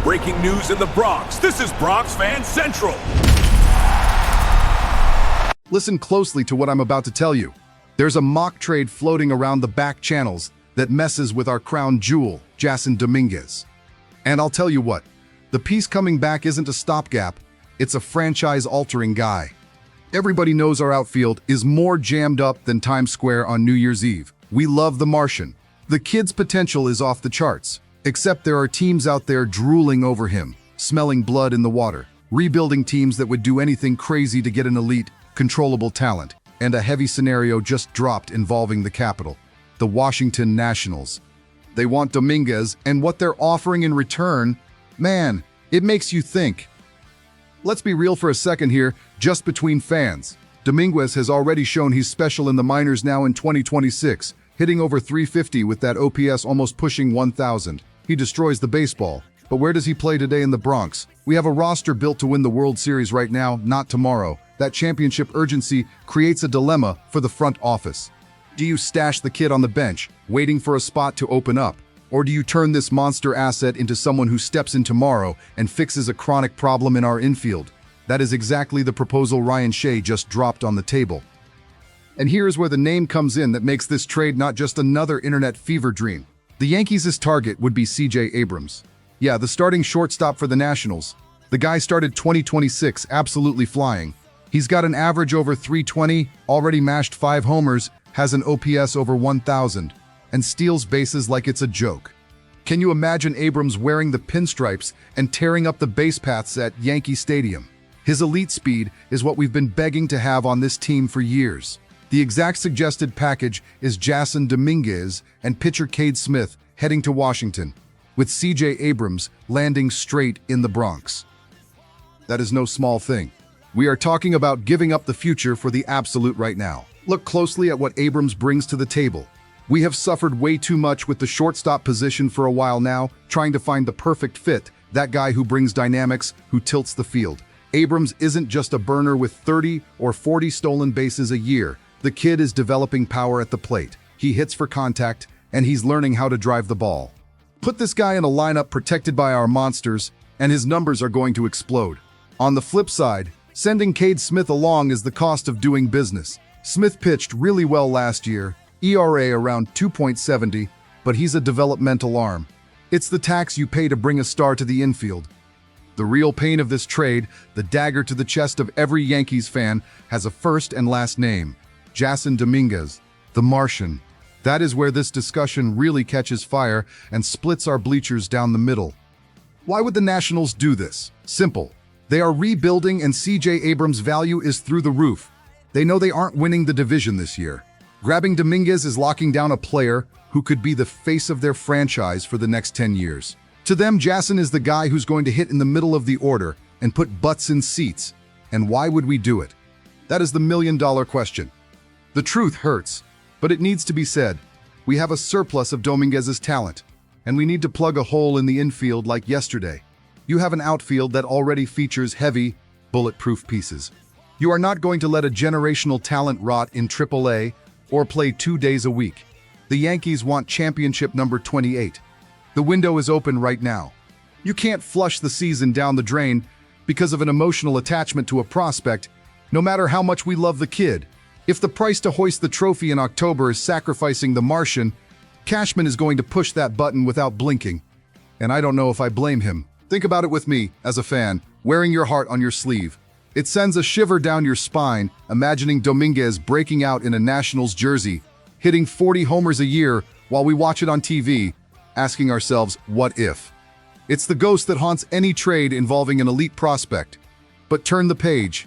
Breaking news in the Bronx. This is Bronx Fan Central. Listen closely to what I'm about to tell you. There's a mock trade floating around the back channels that messes with our crown jewel, Jasson Dominguez. And I'll tell you what, the piece coming back isn't a stopgap, it's a franchise-altering guy. Everybody knows our outfield is more jammed up than Times Square on New Year's Eve. We love the Martian. The kid's potential is off the charts, except there are teams out there drooling over him, smelling blood in the water, rebuilding teams that would do anything crazy to get an elite, controllable talent. And a heavy scenario just dropped involving the capital, the Washington Nationals. They want Dominguez, and what they're offering in return, man, it makes you think. Let's be real for a second here, just between fans. Dominguez has already shown he's special in the minors now in 2026, hitting over 350 with that OPS almost pushing 1,000. He destroys the baseball. But where does he play today in the Bronx? We have a roster built to win the World Series right now, not tomorrow. That championship urgency creates a dilemma for the front office. Do you stash the kid on the bench, waiting for a spot to open up? Or do you turn this monster asset into someone who steps in tomorrow and fixes a chronic problem in our infield? That is exactly the proposal Ryan Shea just dropped on the table. And here's where the name comes in that makes this trade not just another internet fever dream. The Yankees' target would be C.J. Abrams. Yeah, the starting shortstop for the Nationals. The guy started 2026 absolutely flying. He's got an average over 320, already mashed 5 homers, has an OPS over 1,000, and steals bases like it's a joke. Can you imagine Abrams wearing the pinstripes and tearing up the base paths at Yankee Stadium? His elite speed is what we've been begging to have on this team for years. The exact suggested package is Jasson Dominguez and pitcher Cade Smith heading to Washington, with C.J. Abrams landing straight in the Bronx. That is no small thing. We are talking about giving up the future for the absolute right now. Look closely at what Abrams brings to the table. We have suffered way too much with the shortstop position for a while now, trying to find the perfect fit, that guy who brings dynamics, who tilts the field. Abrams isn't just a burner with 30 or 40 stolen bases a year. The kid is developing power at the plate. He hits for contact, and he's learning how to drive the ball. Put this guy in a lineup protected by our monsters, and his numbers are going to explode. On the flip side, sending Cade Smith along is the cost of doing business. Smith pitched really well last year, ERA around 2.70, but he's a developmental arm. It's the tax you pay to bring a star to the infield. The real pain of this trade, the dagger to the chest of every Yankees fan, has a first and last name: Jasson Dominguez, the Martian. That is where this discussion really catches fire and splits our bleachers down the middle. Why would the Nationals do this? Simple. They are rebuilding, and C.J. Abrams' value is through the roof. They know they aren't winning the division this year. Grabbing Dominguez is locking down a player who could be the face of their franchise for the next 10 years. To them, Jasson is the guy who's going to hit in the middle of the order and put butts in seats. And why would we do it? That is the million-dollar question. The truth hurts, but it needs to be said. We have a surplus of Dominguez's talent, and we need to plug a hole in the infield like yesterday. You have an outfield that already features heavy, bulletproof pieces. You are not going to let a generational talent rot in AAA or play 2 days a week. The Yankees want championship number 28. The window is open right now. You can't flush the season down the drain because of an emotional attachment to a prospect, no matter how much we love the kid. If the price to hoist the trophy in October is sacrificing the Martian, Cashman is going to push that button without blinking. And I don't know if I blame him. Think about it with me, as a fan, wearing your heart on your sleeve. It sends a shiver down your spine, imagining Dominguez breaking out in a Nationals jersey, hitting 40 homers a year while we watch it on TV, asking ourselves, what if? It's the ghost that haunts any trade involving an elite prospect. But turn the page.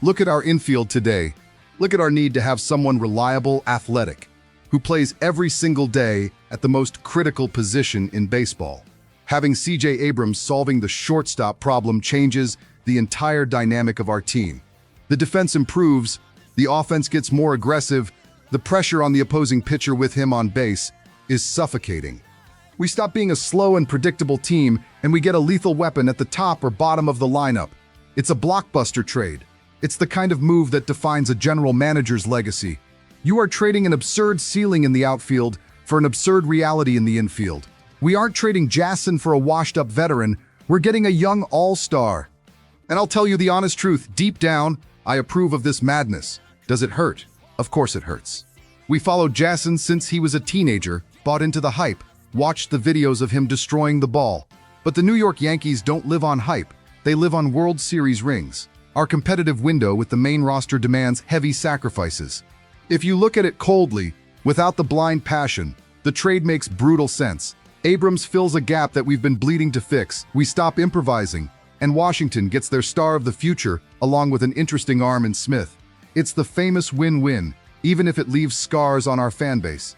Look at our infield today. Look at our need to have someone reliable, athletic, who plays every single day at the most critical position in baseball. Having C.J. Abrams solving the shortstop problem changes the entire dynamic of our team. The defense improves, the offense gets more aggressive, the pressure on the opposing pitcher with him on base is suffocating. We stop being a slow and predictable team, and we get a lethal weapon at the top or bottom of the lineup. It's a blockbuster trade. It's the kind of move that defines a general manager's legacy. You are trading an absurd ceiling in the outfield for an absurd reality in the infield. We aren't trading Jasson for a washed-up veteran. We're getting a young all-star. And I'll tell you the honest truth, deep down, I approve of this madness. Does it hurt? Of course it hurts. We followed Jason since he was a teenager, bought into the hype, watched the videos of him destroying the ball. But the New York Yankees don't live on hype. They live on World Series rings. Our competitive window with the main roster demands heavy sacrifices. If you look at it coldly, without the blind passion, the trade makes brutal sense. Abrams fills a gap that we've been bleeding to fix. We stop improvising, and Washington gets their star of the future along with an interesting arm in Smith. It's the famous win-win, even if it leaves scars on our fan base.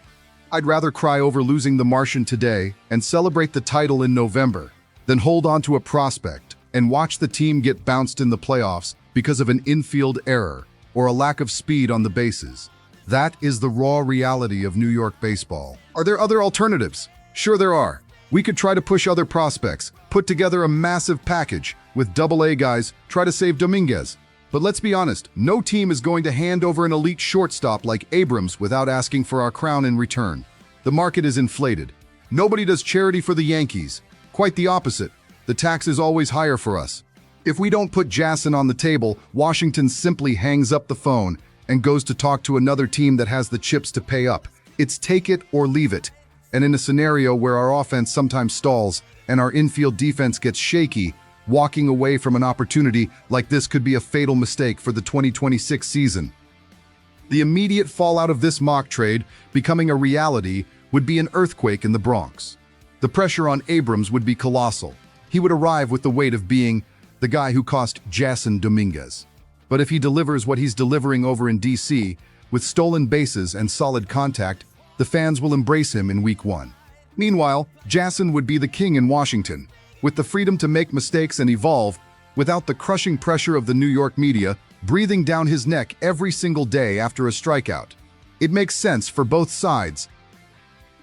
I'd rather cry over losing the Martian today and celebrate the title in November than hold on to a prospect and watch the team get bounced in the playoffs because of an infield error or a lack of speed on the bases. That is the raw reality of New York baseball. Are there other alternatives? Sure there are. We could try to push other prospects, put together a massive package with AA guys, try to save Dominguez. But let's be honest, no team is going to hand over an elite shortstop like Abrams without asking for our crown in return. The market is inflated. Nobody does charity for the Yankees. Quite the opposite. The tax is always higher for us. If we don't put Jason on the table, Washington simply hangs up the phone and goes to talk to another team that has the chips to pay up. It's take it or leave it. And in a scenario where our offense sometimes stalls and our infield defense gets shaky, walking away from an opportunity like this could be a fatal mistake for the 2026 season. The immediate fallout of this mock trade becoming a reality would be an earthquake in the Bronx. The pressure on Abrams would be colossal. He would arrive with the weight of being the guy who cost Jason Dominguez. But if he delivers what he's delivering over in DC, with stolen bases and solid contact, the fans will embrace him in week 1. Meanwhile, Jason would be the king in Washington, with the freedom to make mistakes and evolve without the crushing pressure of the New York media breathing down his neck every single day after a strikeout. It makes sense for both sides.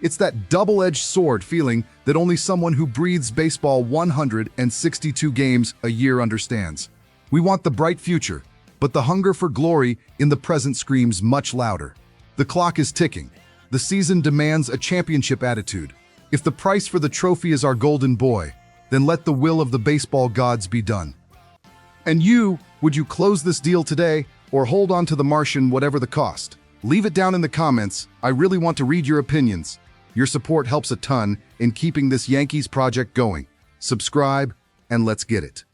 It's that double-edged sword feeling that only someone who breathes baseball 162 games a year understands. We want the bright future, but the hunger for glory in the present screams much louder. The clock is ticking. The season demands a championship attitude. If the price for the trophy is our golden boy, then let the will of the baseball gods be done. And you, would you close this deal today or hold on to the Martian whatever the cost? Leave it down in the comments. I really want to read your opinions. Your support helps a ton in keeping this Yankees project going. Subscribe and let's get it.